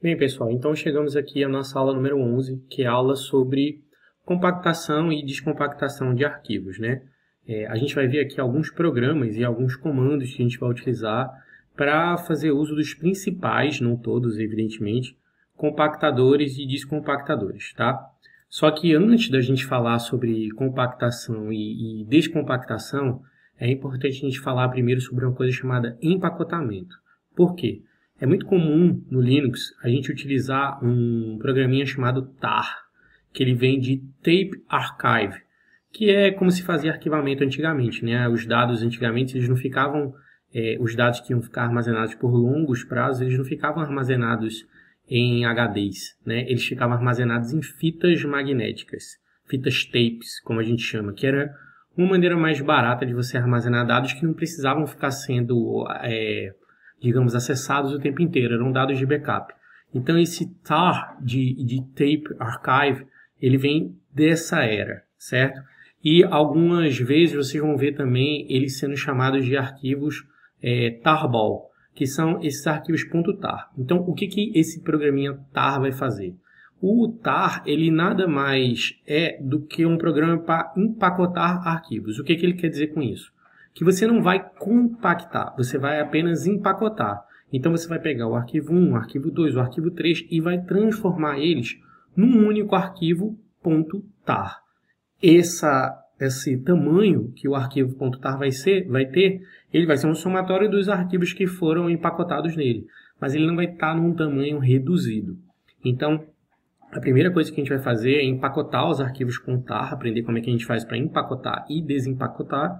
Bem, pessoal, então chegamos aqui à nossa aula número 11, que é a aula sobre compactação e descompactação de arquivos, né? A gente vai ver aqui alguns programas e alguns comandos que a gente vai utilizar para fazer uso dos principais, não todos, evidentemente, compactadores e descompactadores, tá? Só que antes da gente falar sobre compactação e descompactação, é importante a gente falar primeiro sobre uma coisa chamada empacotamento. Por quê? É muito comum no Linux a gente utilizar um programinha chamado tar, que ele vem de Tape Archive, que é como se fazia arquivamento antigamente, né? Os dados antigamente eles não ficavam, os dados que iam ficar armazenados por longos prazos, eles não ficavam armazenados em HDs, né? Eles ficavam armazenados em fitas magnéticas, fitas tapes, como a gente chama, que era uma maneira mais barata de você armazenar dados que não precisavam ficar sendo digamos, acessados o tempo inteiro, eram dados de backup. Então, esse tar de Tape Archive, ele vem dessa era, certo? E algumas vezes vocês vão ver também eles sendo chamados de arquivos tarball, que são esses arquivos .tar. Então, o que esse programinha tar vai fazer? O tar, ele nada mais é do que um programa para empacotar arquivos. O que ele quer dizer com isso? Que você não vai compactar, você vai apenas empacotar. Então, você vai pegar o arquivo 1, o arquivo 2, o arquivo 3 e vai transformar eles num único arquivo .tar. Esse tamanho que o arquivo .tar vai ter, ele vai ser um somatório dos arquivos que foram empacotados nele, mas ele não vai estar num tamanho reduzido. Então, a primeira coisa que a gente vai fazer é empacotar os arquivos com tar, aprender como é que a gente faz para empacotar e desempacotar.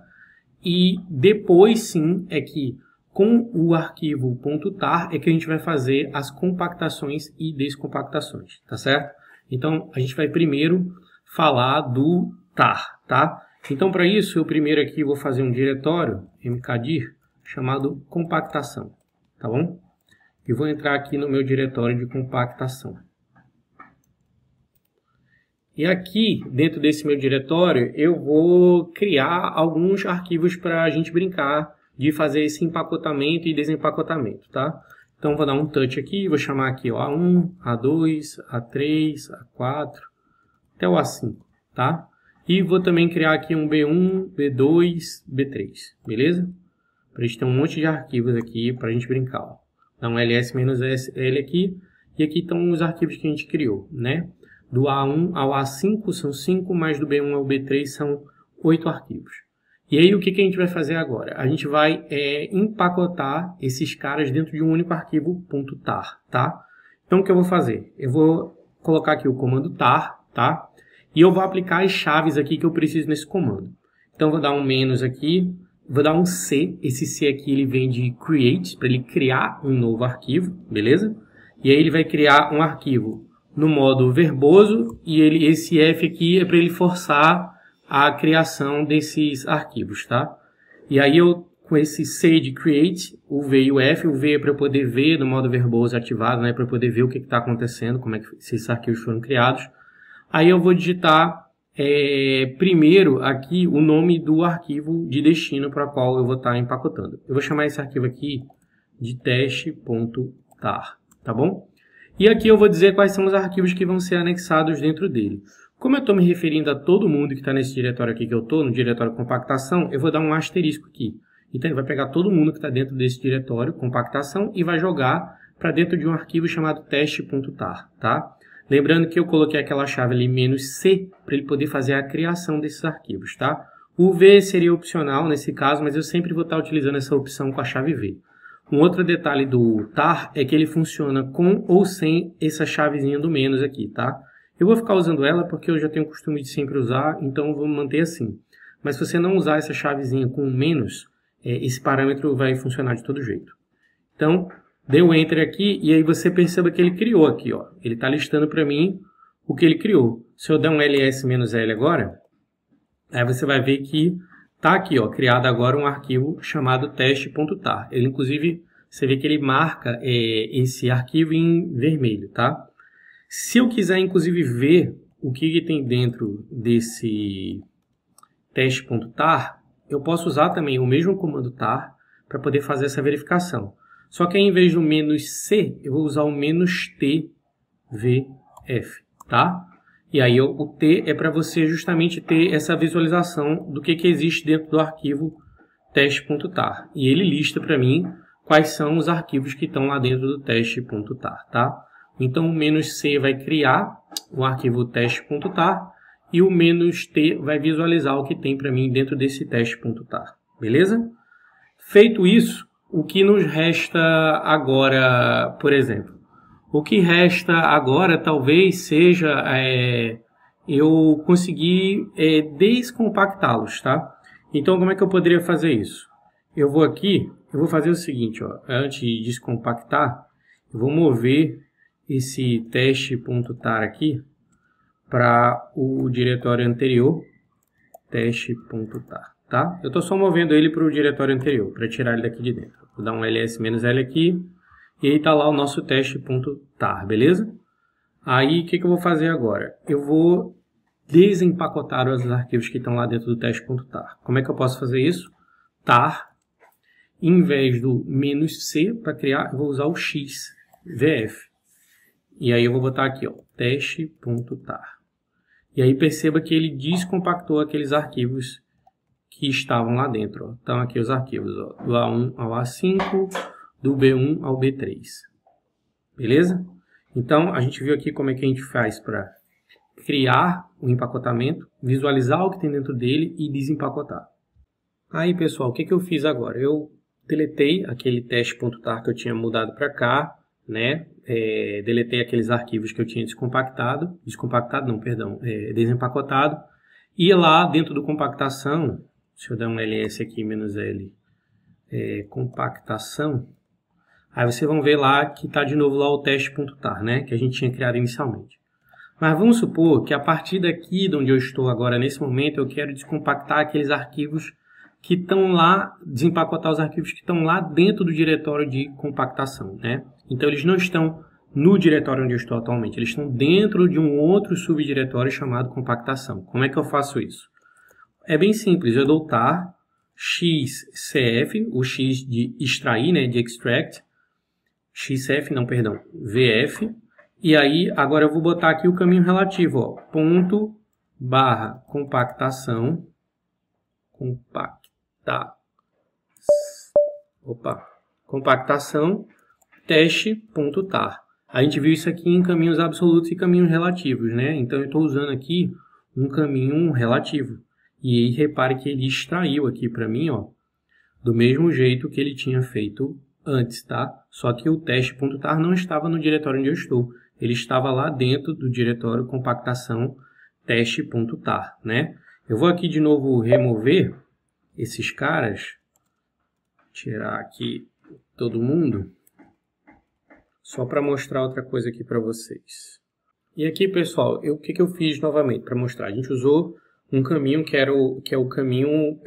E depois sim é que com o arquivo .tar é que a gente vai fazer as compactações e descompactações, tá certo? Então a gente vai primeiro falar do tar, tá? Então para isso eu primeiro aqui vou fazer um diretório mkdir chamado compactação, tá bom? E vou entrar aqui no meu diretório de compactação. E aqui, dentro desse meu diretório, eu vou criar alguns arquivos para a gente brincar de fazer esse empacotamento e desempacotamento, tá? Então, vou dar um touch aqui, vou chamar aqui ó, A1, A2, A3, A4, até o A5, tá? E vou também criar aqui um B1, B2, B3, beleza? Para a gente ter um monte de arquivos aqui para a gente brincar, ó. Dá um ls-l aqui, e aqui estão os arquivos que a gente criou, né? Do A1 ao A5 são 5, mais do B1 ao B3 são 8 arquivos. E aí o que a gente vai fazer agora? A gente vai empacotar esses caras dentro de um único arquivo .tar, tá? Então o que eu vou fazer? Eu vou colocar aqui o comando tar, tá? E eu vou aplicar as chaves aqui que eu preciso nesse comando. Então vou dar um menos aqui, vou dar um C. Esse C aqui ele vem de create, para ele criar um novo arquivo, beleza? E aí ele vai criar um arquivo no modo verboso, e esse F aqui é para ele forçar a criação desses arquivos, tá? E aí eu, com esse C de create, o V e o F, o V é para eu poder ver no modo verboso ativado, né? Para eu poder ver o que está acontecendo, como é que esses arquivos foram criados. Aí eu vou digitar primeiro aqui o nome do arquivo de destino para o qual eu vou estar empacotando. Eu vou chamar esse arquivo aqui de teste.tar, tá bom? E aqui eu vou dizer quais são os arquivos que vão ser anexados dentro dele. Como eu estou me referindo a todo mundo que está nesse diretório aqui que eu estou, no diretório compactação, eu vou dar um asterisco aqui. Então ele vai pegar todo mundo que está dentro desse diretório compactação e vai jogar para dentro de um arquivo chamado teste.tar, tá? Lembrando que eu coloquei aquela chave ali "-c" para ele poder fazer a criação desses arquivos, tá? O V seria opcional nesse caso, mas eu sempre vou estar utilizando essa opção com a chave V. Um outro detalhe do tar é que ele funciona com ou sem essa chavezinha do menos aqui, tá? Eu vou ficar usando ela porque eu já tenho o costume de sempre usar, então eu vou manter assim. Mas se você não usar essa chavezinha com menos, esse parâmetro vai funcionar de todo jeito. Então, dê o Enter aqui e aí você perceba que ele criou aqui, ó. Ele está listando para mim o que ele criou. Se eu der um ls-l agora, aí você vai ver que está aqui, ó, criado agora um arquivo chamado teste.tar. Ele, inclusive, você vê que ele marca esse arquivo em vermelho, tá? Se eu quiser, inclusive, ver o que tem dentro desse teste.tar, eu posso usar também o mesmo comando tar para poder fazer essa verificação. Só que aí, em vez do "-c", eu vou usar o "-tvf", tá? E aí o T é para você justamente ter essa visualização do que existe dentro do arquivo teste.tar. E ele lista para mim quais são os arquivos que estão lá dentro do teste.tar, tá? Então o "-c" vai criar o arquivo teste.tar e o "-t" vai visualizar o que tem para mim dentro desse teste.tar, beleza? Feito isso, o que nos resta agora, por exemplo? O que resta agora talvez seja eu conseguir descompactá-los, tá? Então, como é que eu poderia fazer isso? Eu vou aqui, eu vou fazer o seguinte, ó, antes de descompactar, eu vou mover esse teste.tar aqui para o diretório anterior, teste.tar, tá? Eu estou só movendo ele para o diretório anterior, para tirar ele daqui de dentro. Vou dar um ls-l aqui. E aí está lá o nosso teste.tar, beleza? Aí, o que eu vou fazer agora? Eu vou desempacotar os arquivos que estão lá dentro do teste.tar. Como é que eu posso fazer isso? Tar, em vez do "-c", para criar, eu vou usar o "-vf". E aí eu vou botar aqui, ó, teste.tar. E aí perceba que ele descompactou aqueles arquivos que estavam lá dentro, ó. Então aqui os arquivos, ó, do A1 ao A5... do B1 ao B3, beleza? Então, a gente viu aqui como é que a gente faz para criar o empacotamento, visualizar o que tem dentro dele e desempacotar. Aí, pessoal, o que eu fiz agora? Eu deletei aquele teste.tar que eu tinha mudado para cá, né? Deletei aqueles arquivos que eu tinha desempacotado, e lá dentro do compactação, deixa eu dar um ls aqui, -l, compactação. Aí vocês vão ver lá que está de novo lá o teste.tar, né? Que a gente tinha criado inicialmente. Mas vamos supor que a partir daqui de onde eu estou agora, nesse momento, eu quero descompactar aqueles arquivos que estão lá, desempacotar os arquivos que estão lá dentro do diretório de compactação, né? Então eles não estão no diretório onde eu estou atualmente, eles estão dentro de um outro subdiretório chamado compactação. Como é que eu faço isso? É bem simples, eu dou tar xcf, o x de extrair, né, de extract, vf, e aí agora eu vou botar aqui o caminho relativo, ó, ponto barra compactação, compactação teste.tar. A gente viu isso aqui em caminhos absolutos e caminhos relativos, né? Então eu estou usando aqui um caminho relativo. E aí repare que ele extraiu aqui para mim, ó, do mesmo jeito que ele tinha feito antes, tá? Só que o teste.tar não estava no diretório onde eu estou. Ele estava lá dentro do diretório compactação teste.tar, né? Eu vou aqui de novo remover esses caras, tirar aqui todo mundo, só para mostrar outra coisa aqui para vocês. E aqui, pessoal, o que eu fiz novamente para mostrar? A gente usou um caminho que é o caminho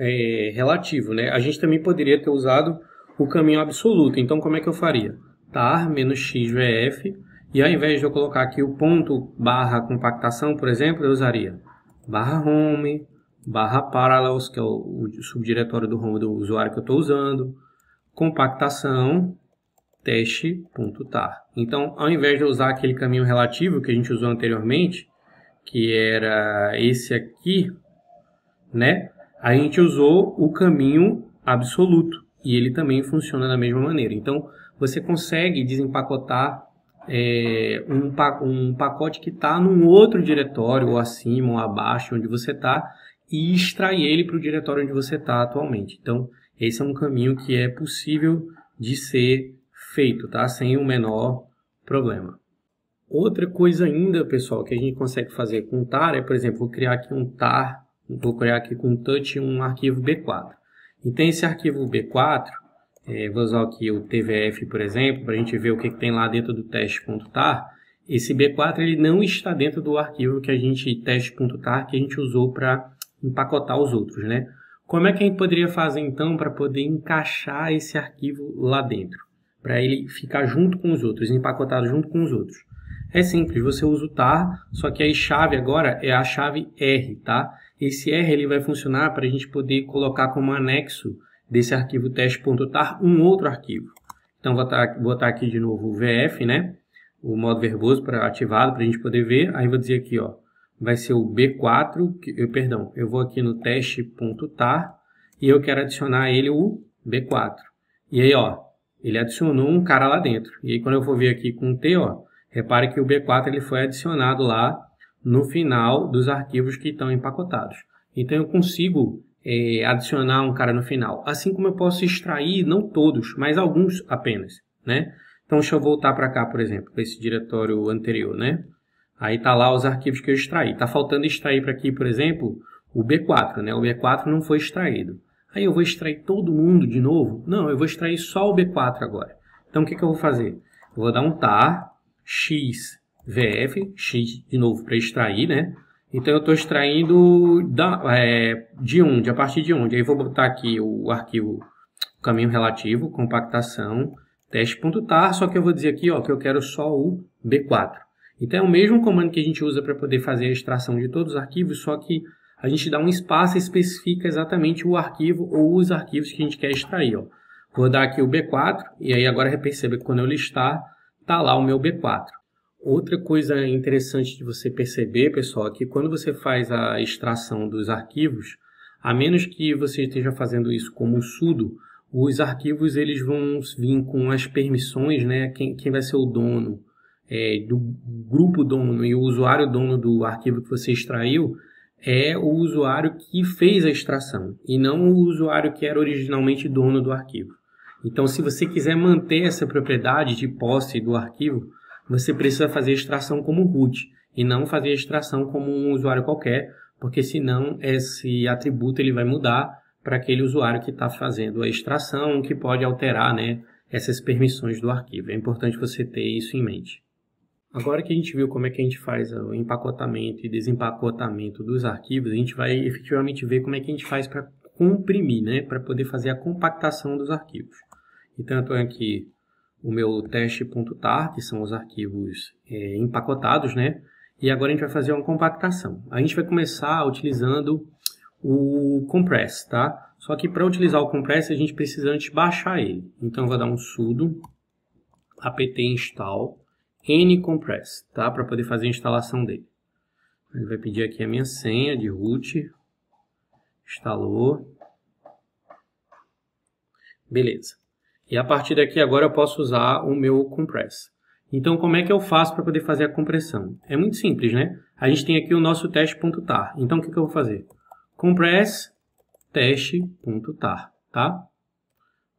relativo, né? A gente também poderia ter usado o caminho absoluto. Então, como é que eu faria? Tar -xvf, e ao invés de eu colocar aqui o ponto barra compactação, por exemplo, eu usaria barra home, barra parallels, que é o subdiretório do home do usuário que eu estou usando, compactação teste.tar. Então, ao invés de eu usar aquele caminho relativo que a gente usou anteriormente, que era esse aqui, né? A gente usou o caminho absoluto e ele também funciona da mesma maneira. Então, você consegue desempacotar um pacote que está num outro diretório, ou acima ou abaixo, onde você está, e extrair ele para o diretório onde você está atualmente. Então, esse é um caminho que é possível de ser feito, tá? Sem o menor problema. Outra coisa ainda, pessoal, que a gente consegue fazer com o tar é, por exemplo, vou criar aqui com o touch um arquivo B4. Então, esse arquivo B4, vou usar aqui o tvf, por exemplo, para a gente ver o que tem lá dentro do teste.tar. Esse B4 ele não está dentro do arquivo que a gente teste.tar que a gente usou para empacotar os outros, né? Como é que a gente poderia fazer então para poder encaixar esse arquivo lá dentro? Para ele ficar junto com os outros, empacotado junto com os outros. É simples, você usa o tar, só que a chave agora é a chave R, tá? Esse R ele vai funcionar para a gente poder colocar como anexo desse arquivo teste.tar um outro arquivo. Então, vou botar aqui de novo o VF, né? O modo verboso ativado para a gente poder ver. Aí, vou dizer aqui, ó, vai ser o B4, perdão, eu vou aqui no teste.tar e eu quero adicionar a ele o B4. E aí, ó, ele adicionou um cara lá dentro. E aí, quando eu for ver aqui com o T, ó, repare que o B4 ele foi adicionado lá no final dos arquivos que estão empacotados. Então, eu consigo adicionar um cara no final. Assim como eu posso extrair, não todos, mas alguns apenas, né? Então, deixa eu voltar para cá, por exemplo, para esse diretório anterior, né? Aí tá lá os arquivos que eu extraí. Tá faltando extrair para aqui, por exemplo, o B4, né? O B4 não foi extraído. Aí eu vou extrair todo mundo de novo? Não, eu vou extrair só o B4 agora. Então, o que eu vou fazer? Eu vou dar um tar, x, vf, x de novo para extrair, né? Então, eu estou extraindo de onde? A partir de onde? Aí, eu vou botar aqui o arquivo, o caminho relativo, compactação, teste.tar, só que eu vou dizer aqui, ó, que eu quero só o B4. Então, é o mesmo comando que a gente usa para poder fazer a extração de todos os arquivos, só que a gente dá um espaço e especifica exatamente o arquivo ou os arquivos que a gente quer extrair. Ó. Vou dar aqui o B4, e aí agora perceba que quando eu listar, está lá o meu B4. Outra coisa interessante de você perceber, pessoal, é que quando você faz a extração dos arquivos, a menos que você esteja fazendo isso como sudo, os arquivos eles vão vir com as permissões, né? Quem vai ser o dono do grupo dono e o usuário dono do arquivo que você extraiu é o usuário que fez a extração e não o usuário que era originalmente dono do arquivo. Então, se você quiser manter essa propriedade de posse do arquivo, você precisa fazer a extração como root e não fazer a extração como um usuário qualquer, porque senão esse atributo ele vai mudar para aquele usuário que está fazendo a extração, que pode alterar, né, essas permissões do arquivo. É importante você ter isso em mente. Agora que a gente viu como é que a gente faz o empacotamento e desempacotamento dos arquivos, a gente vai efetivamente ver como é que a gente faz para comprimir, né, para poder fazer a compactação dos arquivos. Então, eu estou aqui o meu teste.tar, que são os arquivos empacotados, né, e agora a gente vai fazer uma compactação. A gente vai começar utilizando o compress, tá? Só que para utilizar o compress, a gente precisa antes baixar ele. Então, eu vou dar um sudo apt install ncompress, tá? Para poder fazer a instalação dele. Ele vai pedir aqui a minha senha de root. Instalou. Beleza. E a partir daqui agora eu posso usar o meu compress. Então, como é que eu faço para poder fazer a compressão? É muito simples, né? A gente tem aqui o nosso teste.tar. Então, o que eu vou fazer? Compress teste.tar, tá?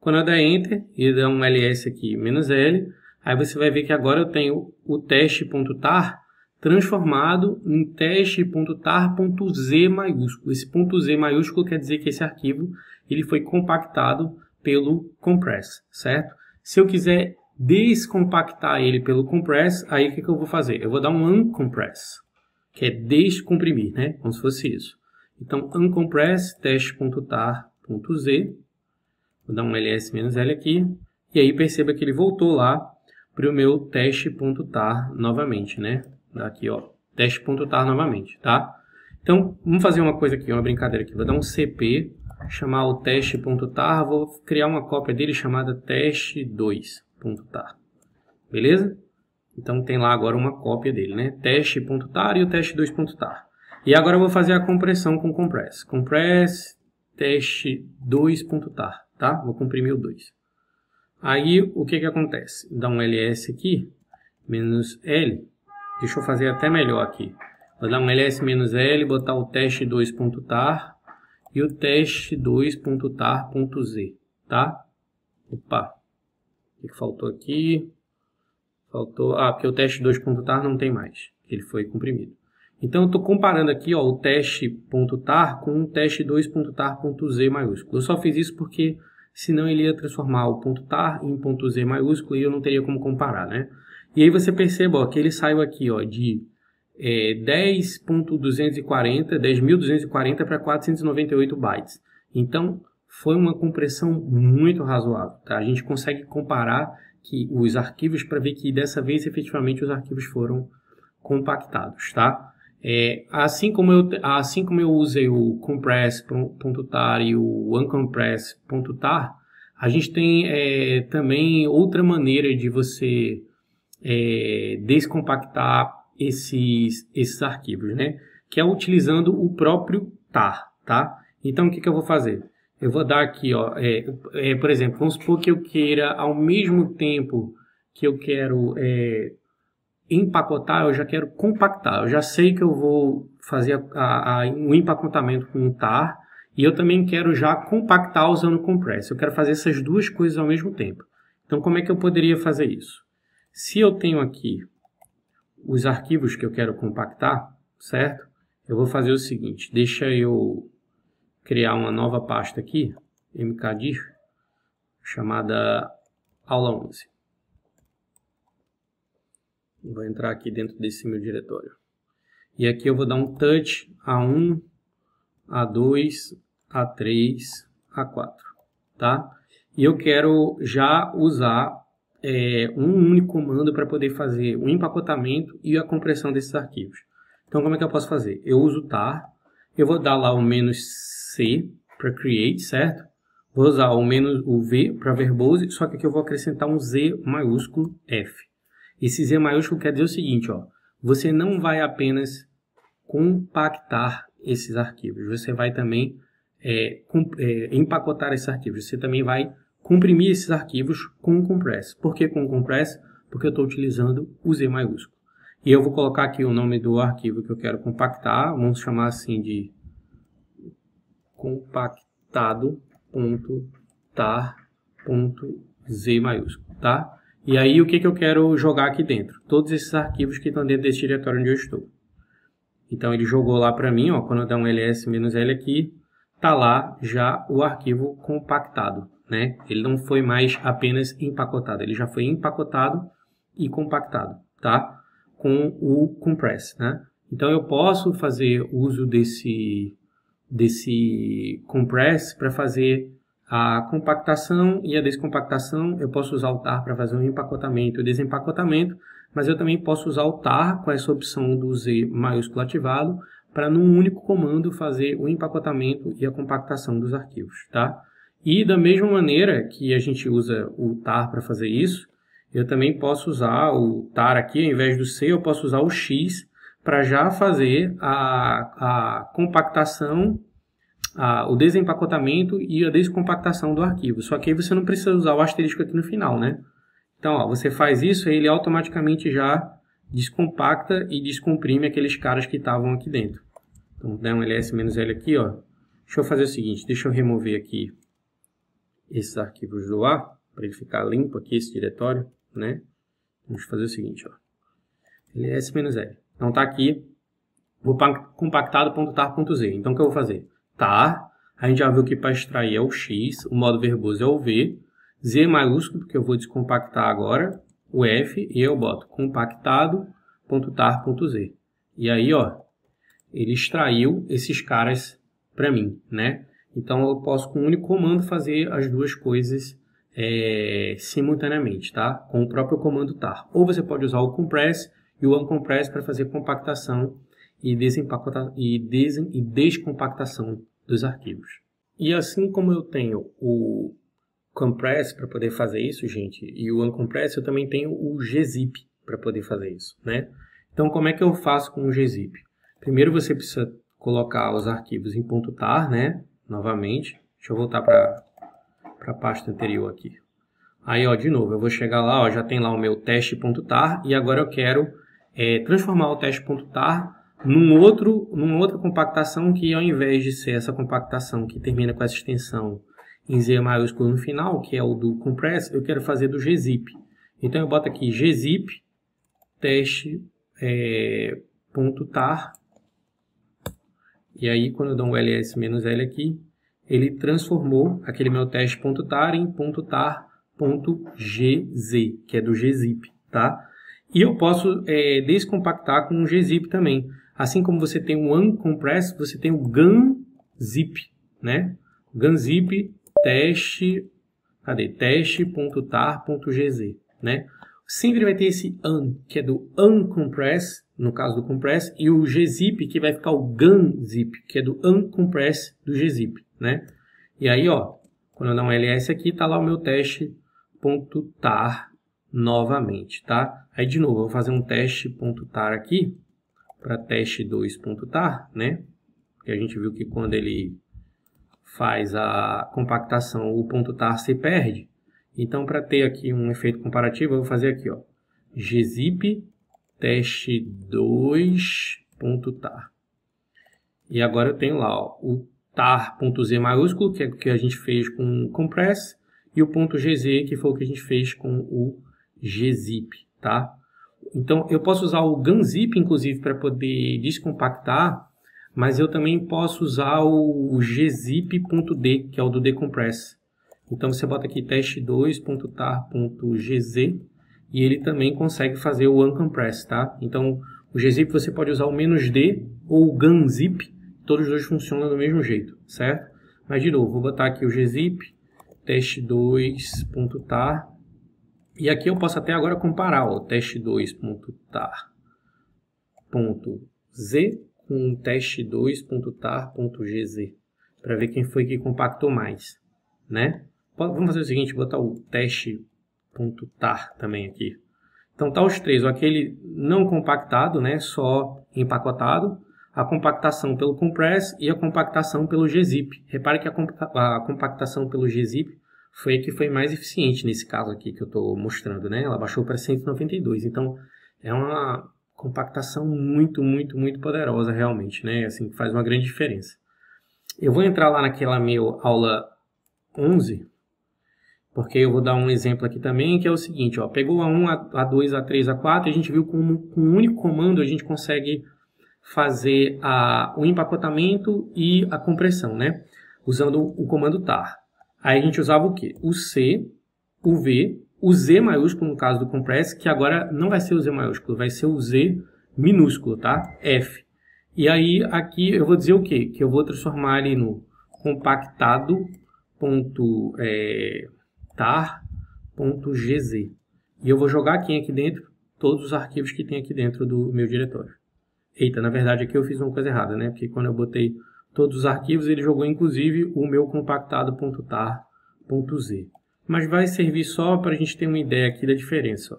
Quando eu der Enter e der um ls aqui, "-l", aí você vai ver que agora eu tenho o teste.tar transformado em teste.tar.z maiúsculo. Esse .z maiúsculo quer dizer que esse arquivo ele foi compactado pelo compress, certo? Se eu quiser descompactar ele pelo compress, aí o que eu vou fazer? Eu vou dar um uncompress, que é descomprimir, né? Como se fosse isso. Então, uncompress teste.tar.z, vou dar um ls-l aqui, e aí perceba que ele voltou lá para o meu teste.tar novamente, né? Aqui, ó, teste.tar novamente, tá? Então, vamos fazer uma coisa aqui, uma brincadeira aqui. Vou dar um cp, chamar o teste.tar, vou criar uma cópia dele chamada teste2.tar. Beleza? Então, tem lá agora uma cópia dele, né? Teste.tar e o teste2.tar. E agora eu vou fazer a compressão com compress. Compress teste2.tar, tá? Vou comprimir o 2. Aí, o que acontece? Dá um ls aqui, -l. Deixa eu fazer até melhor aqui. Vou dar um ls-l, botar o teste2.tar e o teste2.tar.z, tá? Opa, o que faltou aqui? Faltou, porque o teste2.tar não tem mais, ele foi comprimido. Então, eu estou comparando aqui, ó, o teste.tar com o teste2.tar.z maiúsculo. Eu só fiz isso porque senão ele ia transformar o .tar em .z maiúsculo e eu não teria como comparar, né? E aí você perceba, ó, que ele saiu aqui, ó, de 10.240 para 498 bytes. Então, foi uma compressão muito razoável, tá? A gente consegue comparar que os arquivos para ver que dessa vez, efetivamente, os arquivos foram compactados, tá? Assim como eu usei o compress.tar e o uncompress.tar, A gente tem também outra maneira de você descompactar esses arquivos, né? Que é utilizando o próprio tar, tá? Então, o que eu vou fazer? Eu vou dar aqui, ó, por exemplo, vamos supor que eu queira, ao mesmo tempo que eu quero empacotar, eu já quero compactar. Eu já sei que eu vou fazer o empacotamento com o tar e eu também quero já compactar usando o compress. Eu quero fazer essas duas coisas ao mesmo tempo. Então, como é que eu poderia fazer isso? Se eu tenho aqui os arquivos que eu quero compactar, certo? Eu vou fazer o seguinte, deixa eu criar uma nova pasta aqui, mkdir, chamada aula 11. Vou entrar aqui dentro desse meu diretório. E aqui eu vou dar um touch A1, A2, A3, A4, tá? E eu quero já usar um único comando para poder fazer o empacotamento e a compressão desses arquivos. Então, como é que eu posso fazer? Eu uso o tar, eu vou dar lá o "-c" para create, certo? Vou usar o "v" para verbose, só que aqui eu vou acrescentar um Z maiúsculo F. Esse Z maiúsculo quer dizer o seguinte, ó, você não vai apenas compactar esses arquivos, você vai também empacotar esses arquivos, você também vai comprimir esses arquivos com o compress. Por que com o compress? Porque eu estou utilizando o Z maiúsculo. E eu vou colocar aqui o nome do arquivo que eu quero compactar, vamos chamar assim de compactado.tar.z maiúsculo, tá? E aí o que eu quero jogar aqui dentro? Todos esses arquivos que estão dentro desse diretório onde eu estou. Então ele jogou lá para mim, ó, quando eu der um ls-l aqui, tá lá já o arquivo compactado, né? Ele não foi mais apenas empacotado, ele já foi empacotado e compactado, tá? Com o compress, né? Então eu posso fazer uso desse compress para fazer a compactação e a descompactação. Eu posso usar o tar para fazer o empacotamento e o desempacotamento, mas eu também posso usar o tar com essa opção do Z maiúsculo ativado para num único comando fazer o empacotamento e a compactação dos arquivos, tá? E da mesma maneira que a gente usa o tar para fazer isso, eu também posso usar o tar aqui, ao invés do C, eu posso usar o X para já fazer a compactação, o desempacotamento e a descompactação do arquivo. Só que aí você não precisa usar o asterisco aqui no final, né? Então, ó, você faz isso, ele automaticamente já descompacta e descomprime aqueles caras que estavam aqui dentro. Então, vou dar um ls-l aqui, ó. Deixa eu fazer o seguinte, deixa eu remover aqui esses arquivos do A, para ele ficar limpo aqui, esse diretório, né? Vamos fazer o seguinte, ó. ls-l. Então, tá aqui o compactado.tar.z. Então, o que eu vou fazer? Tar, a gente já viu que para extrair é o X, o modo verboso é o V, Z maiúsculo, porque eu vou descompactar agora, o F, e eu boto compactado.tar.z. E aí, ó, ele extraiu esses caras para mim, né? Então, eu posso com um único comando fazer as duas coisas simultaneamente, tá? Com o próprio comando tar. Ou você pode usar o compress e o uncompress para fazer compactação e descompactação dos arquivos. E assim como eu tenho o compress para poder fazer isso, gente, e o uncompress, eu também tenho o gzip para poder fazer isso, né? Então, como é que eu faço com o gzip? Primeiro, você precisa colocar os arquivos em .tar, né? Novamente. Deixa eu voltar para a pasta anterior aqui. Aí, ó, de novo, eu vou chegar lá, ó, já tem lá o meu teste.tar e agora eu quero transformar o teste.tar numa outra compactação que, ao invés de ser essa compactação que termina com essa extensão em Z maiúsculo no final, que é o do compress, eu quero fazer do gzip. Então, eu boto aqui gzip teste.tar e aí, quando eu dou um ls-l aqui, ele transformou aquele meu teste.tar em .tar.gz, que é do gzip, tá? E eu posso descompactar com o gzip também. Assim como você tem o uncompress, você tem o gunzip, né? Gunzip teste.tar.gz, né? Sempre vai ter esse que é do uncompress, no caso do compress, e o gzip, que vai ficar o gunzip, que é do uncompress do gzip, né? E aí, ó, Quando eu dar um ls aqui, está lá o meu teste.tar novamente, tá? Aí, de novo, eu vou fazer um teste.tar aqui, para teste2.tar, né? Porque a gente viu que quando ele faz a compactação, o ponto tar se perde. Então, para ter aqui um efeito comparativo, eu vou fazer aqui, ó, gzip teste2.tar. E agora eu tenho lá, ó, o tar.z maiúsculo, que é o que a gente fez com o compress, e o ponto .gz, que foi o que a gente fez com o gzip, tá? Então, eu posso usar o gunzip, inclusive, para poder descompactar, mas eu também posso usar o gzip.d, que é o do decompress. Então, você bota aqui teste2.tar.gz e ele também consegue fazer o uncompress, tá? Então, o gzip você pode usar o "-d ou o gunzip, todos os dois funcionam do mesmo jeito, certo? Mas, de novo, vou botar aqui o gzip, teste2.tar, e aqui eu posso até agora comparar o teste2.tar.z com o teste2.tar.gz para ver quem foi que compactou mais, né? Vamos fazer o seguinte, botar o teste.tar também aqui. Então tá os três, aquele não compactado, né, só empacotado, a compactação pelo compress e a compactação pelo gzip. Repare que a compactação pelo gzip foi a que foi mais eficiente nesse caso aqui que eu estou mostrando, né? Ela baixou para 192, então é uma compactação muito poderosa realmente, né? Assim, faz uma grande diferença. Eu vou entrar lá naquela minha aula 11, porque eu vou dar um exemplo aqui também, que é o seguinte, ó, pegou a 1, A2, A3, A4, e a gente viu como com um único comando a gente consegue fazer o empacotamento e a compressão, né? Usando o comando tar. Aí a gente usava o quê? O C, o V, o Z maiúsculo no caso do compress, que agora não vai ser o Z maiúsculo, vai ser o Z minúsculo, tá? F. E aí aqui eu vou dizer o quê? Que eu vou transformar ele no compactado.tar.gz. E eu vou jogar aqui dentro todos os arquivos que tem aqui dentro do meu diretório. Eita, na verdade aqui eu fiz uma coisa errada, né? Porque quando eu botei todos os arquivos, ele jogou inclusive o meu compactado.tar.z. Mas vai servir só para a gente ter uma ideia aqui da diferença, ó,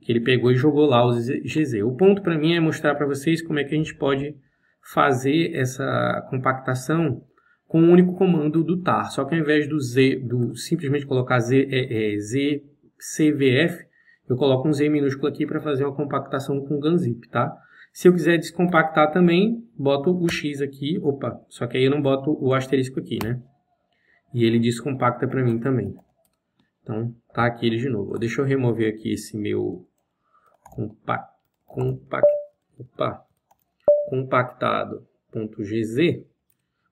que ele pegou e jogou lá o GZ. O ponto para mim é mostrar para vocês como é que a gente pode fazer essa compactação com um único comando do tar. Só que ao invés do simplesmente colocar CVF, eu coloco um Z minúsculo aqui para fazer uma compactação com gunzip, tá? Se eu quiser descompactar também, boto o X aqui, opa, só que aí eu não boto o asterisco aqui, né? E ele descompacta para mim também. Então, tá aqui ele de novo. Deixa eu remover aqui esse meu compactado.gz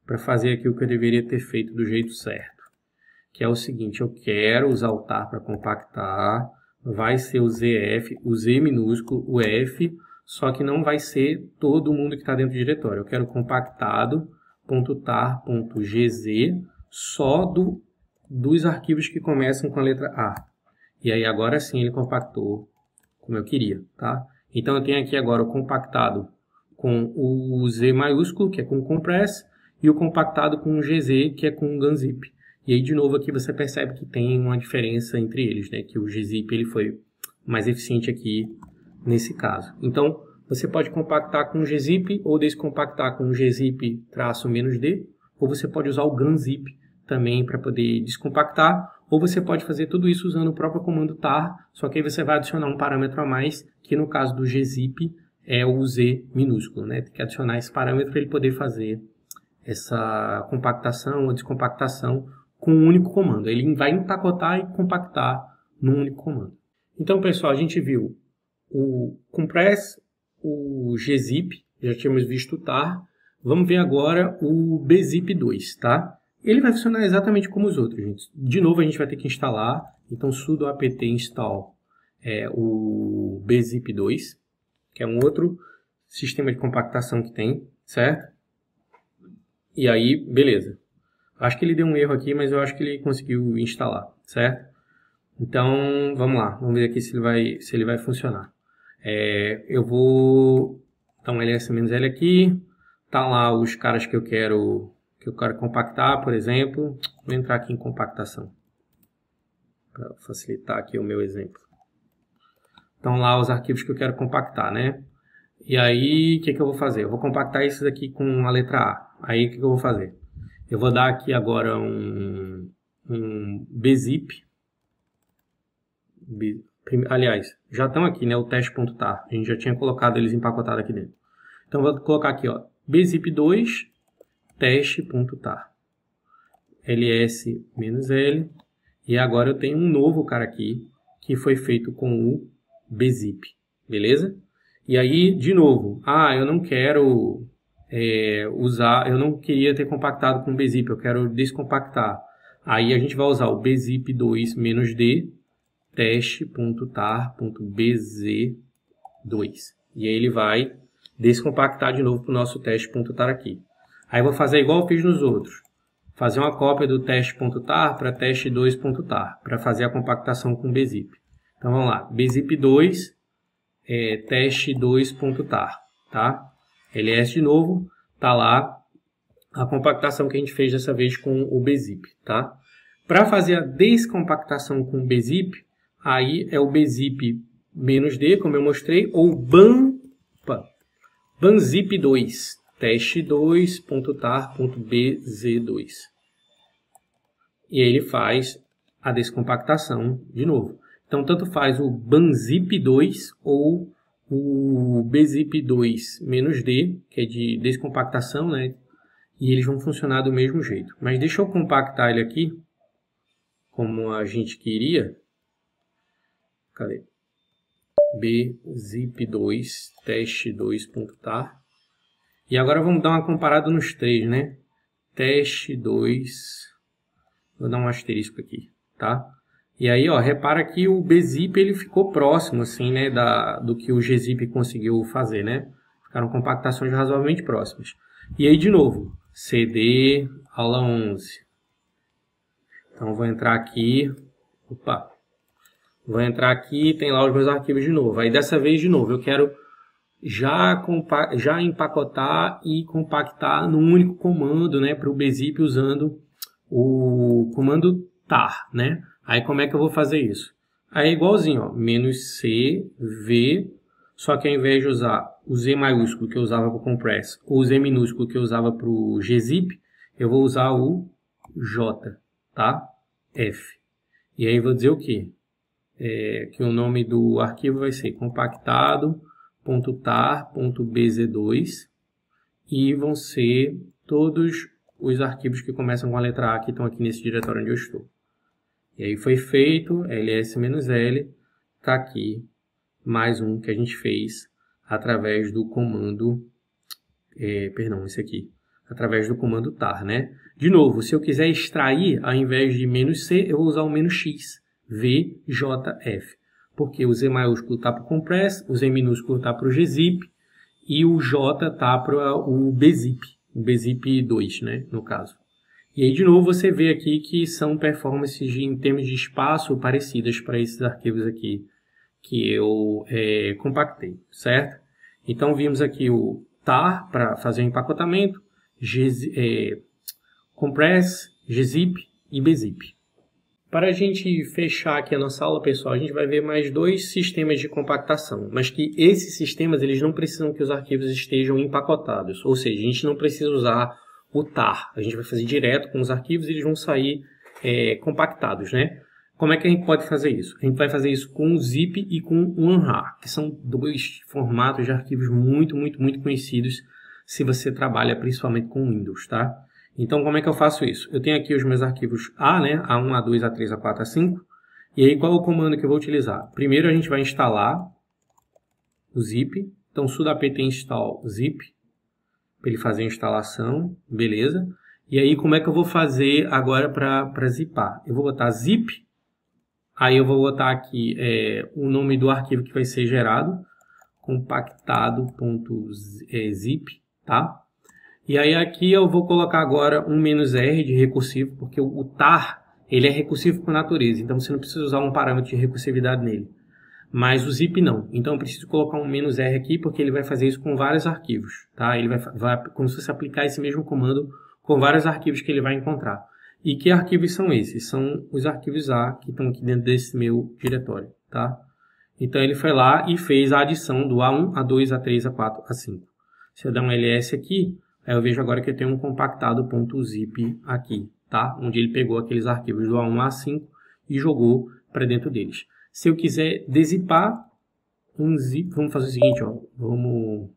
para fazer aqui o que eu deveria ter feito do jeito certo. Que é o seguinte, eu quero usar o tar para compactar, vai ser o ZF, o Z minúsculo, o F, só que não vai ser todo mundo que está dentro do diretório. Eu quero compactado.tar.gz só dos arquivos que começam com a letra A. E aí agora sim ele compactou como eu queria, tá? Então eu tenho aqui agora o compactado com o Z maiúsculo, que é com compress, e o compactado com o GZ, que é com gunzip. E aí de novo aqui você percebe que tem uma diferença entre eles, né? Que o gzip ele foi mais eficiente aqui nesse caso. Então, você pode compactar com o gzip ou descompactar com o gzip -d, ou você pode usar o gunzip também para poder descompactar, ou você pode fazer tudo isso usando o próprio comando tar, só que aí você vai adicionar um parâmetro a mais, que no caso do gzip é o Z minúsculo, né? Tem que adicionar esse parâmetro para ele poder fazer essa compactação ou descompactação com um único comando. Ele vai empacotar e compactar num único comando. Então, pessoal, a gente viu o compress, o gzip, já tínhamos visto o tar. Vamos ver agora o bzip2, tá? Ele vai funcionar exatamente como os outros, gente. De novo, a gente vai ter que instalar. Então, sudo apt install o bzip2, que é um outro sistema de compactação que tem, certo? E aí, beleza. Acho que ele deu um erro aqui, mas eu acho que ele conseguiu instalar, certo? Então, vamos lá. Vamos ver aqui se ele vai funcionar. Eu vou dar um ls-l aqui. Tá lá os caras que eu quero que eu quero compactar, por exemplo. Vou entrar aqui em compactação, para facilitar aqui o meu exemplo. Então lá os arquivos que eu quero compactar, né? E aí, o que eu vou fazer? Eu vou compactar esses aqui com a letra A. Aí, o que eu vou fazer? Eu vou dar aqui agora um bzip. Aliás, já estão aqui, né? O teste.tar. A gente já tinha colocado eles empacotados aqui dentro. Então, vou colocar aqui, ó, bzip2 teste.tar. ls-l. E agora eu tenho um novo cara aqui, que foi feito com o bzip. Beleza? E aí, de novo, eu não quero eu não queria ter compactado com o bzip, eu quero descompactar. Aí a gente vai usar o bzip2-d teste.tar.bz2. E aí ele vai descompactar de novo para o nosso teste.tar aqui. Aí eu vou fazer igual eu fiz nos outros. Fazer uma cópia do teste.tar para teste2.tar, para fazer a compactação com o bzip. Então vamos lá, bzip2 teste2.tar, tá? ls de novo, tá lá a compactação que a gente fez dessa vez com o bzip, tá? Para fazer a descompactação com o bzip, aí é o bzip-d, como eu mostrei, ou banzip2 teste2.tar.bz2. E aí ele faz a descompactação de novo. Então, tanto faz o banzip2 ou o bzip2-d, que é de descompactação, né? E eles vão funcionar do mesmo jeito. Mas deixa eu compactar ele aqui, como a gente queria. Cadê? bzip2 teste2.tar. E agora vamos dar uma comparada nos três, né? Teste2. Vou dar um asterisco aqui, tá? E aí, ó, repara que o bzip ele ficou próximo, assim, né, do que o gzip conseguiu fazer, né? Ficaram compactações razoavelmente próximas. E aí, de novo, cd aula 11. Então, vou entrar aqui. Opa! Vou entrar aqui e tem lá os meus arquivos de novo. Aí, dessa vez, de novo, eu quero já empacotar e compactar num único comando, né, para o bzip usando o comando tar, né? Aí como é que eu vou fazer isso? Aí é igualzinho, ó, "-c v", só que ao invés de usar o Z maiúsculo que eu usava para o compress ou o Z minúsculo que eu usava para o gzip, eu vou usar o J, tá? F. E aí vou dizer o quê? Que o nome do arquivo vai ser compactado.tar.bz2 e vão ser todos os arquivos que começam com a letra A que estão aqui nesse diretório onde eu estou. E aí foi feito, ls-l, está aqui mais um que a gente fez através do comando, esse aqui, através do comando tar, né? De novo, se eu quiser extrair, ao invés de "-c", eu vou usar o "-x", vjf, porque o Z maiúsculo está para o compress, o Z minúsculo está para o gzip e o J está para o bzip, o bzip2, né, no caso. E aí, de novo, você vê aqui que são performances em termos de espaço parecidas para esses arquivos aqui que eu compactei, certo? Então, vimos aqui o tar para fazer o empacotamento, compress, gzip e bzip. Para a gente fechar aqui a nossa aula, pessoal, a gente vai ver mais dois sistemas de compactação, mas que esses sistemas eles não precisam que os arquivos estejam empacotados, ou seja, a gente não precisa usar o tar, a gente vai fazer direto com os arquivos e eles vão sair compactados, né? Como é que a gente pode fazer isso? A gente vai fazer isso com o zip e com o unrar, que são dois formatos de arquivos muito conhecidos se você trabalha principalmente com Windows, tá? Então, como é que eu faço isso? Eu tenho aqui os meus arquivos A, né? A1, A2, A3, A4, A5. E aí, qual é o comando que eu vou utilizar? Primeiro, a gente vai instalar o zip. Então, sudo apt install zip, para ele fazer a instalação. Beleza. E aí, como é que eu vou fazer agora para zipar? Eu vou botar zip. Aí, eu vou botar aqui o nome do arquivo que vai ser gerado. Compactado.zip, tá? E aí aqui eu vou colocar agora um "-r" de recursivo, porque o tar ele é recursivo por natureza, então você não precisa usar um parâmetro de recursividade nele. Mas o zip não, então eu preciso colocar um "-r" aqui, porque ele vai fazer isso com vários arquivos, tá? Ele vai como se você aplicar esse mesmo comando com vários arquivos que ele vai encontrar. E que arquivos são esses? São os arquivos A que estão aqui dentro desse meu diretório, tá? Então ele foi lá e fez a adição do A1, A2, A3, A4, A5. Se eu der um ls aqui, aí eu vejo agora que eu tenho um compactado.zip aqui, tá? Onde ele pegou aqueles arquivos do A1 a A5 e jogou para dentro deles. Se eu quiser dezipar um zip, vamos fazer o seguinte, ó, vamos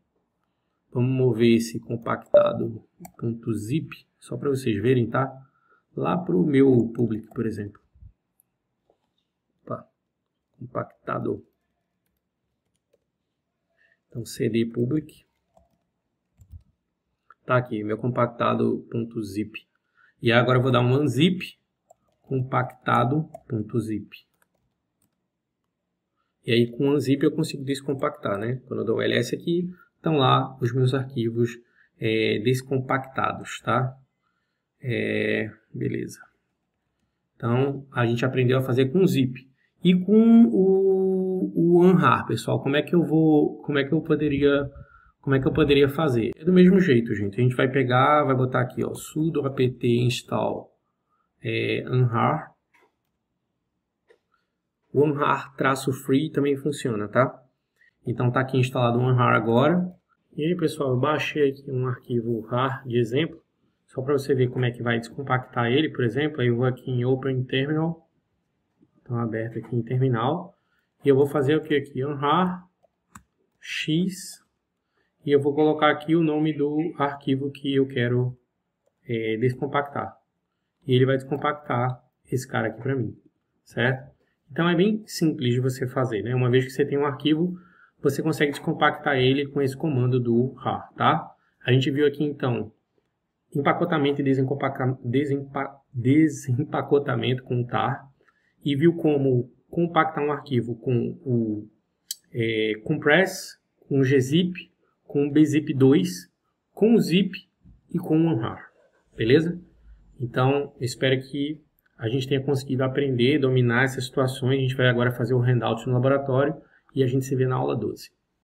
mover esse compactado.zip, só para vocês verem, tá? Lá para o meu public, por exemplo. Opa, compactado. Então, cd public. Tá aqui, meu compactado.zip. E agora eu vou dar um unzip compactado.zip. E aí com o unzip eu consigo descompactar, né? Quando eu dou o ls aqui, estão lá os meus arquivos descompactados, tá? Beleza. Então, a gente aprendeu a fazer com zip. E com o unrar, pessoal, como é que eu poderia fazer? É do mesmo jeito, gente. A gente vai pegar, vai botar aqui, ó, sudo apt install unrar. O unrar-free também funciona, tá? Então tá aqui instalado o unrar agora. E aí, pessoal, eu baixei aqui um arquivo rar de exemplo, só para você ver como é que vai descompactar ele, por exemplo. Aí eu vou aqui em Open Terminal. Então aberto aqui em terminal. E eu vou fazer o que aqui? Unrar x. E eu vou colocar aqui o nome do arquivo que eu quero descompactar. E ele vai descompactar esse cara aqui para mim, certo? Então é bem simples de você fazer, né? Uma vez que você tem um arquivo, você consegue descompactar ele com esse comando do rar, tá? A gente viu aqui então empacotamento e desempacotamento com o tar, e viu como compactar um arquivo com o compress, com o gzip, com o bzip2, com o zip e com o unrar, beleza? Então, eu espero que a gente tenha conseguido aprender, dominar essas situações. A gente vai agora fazer o handout no laboratório e a gente se vê na aula 12.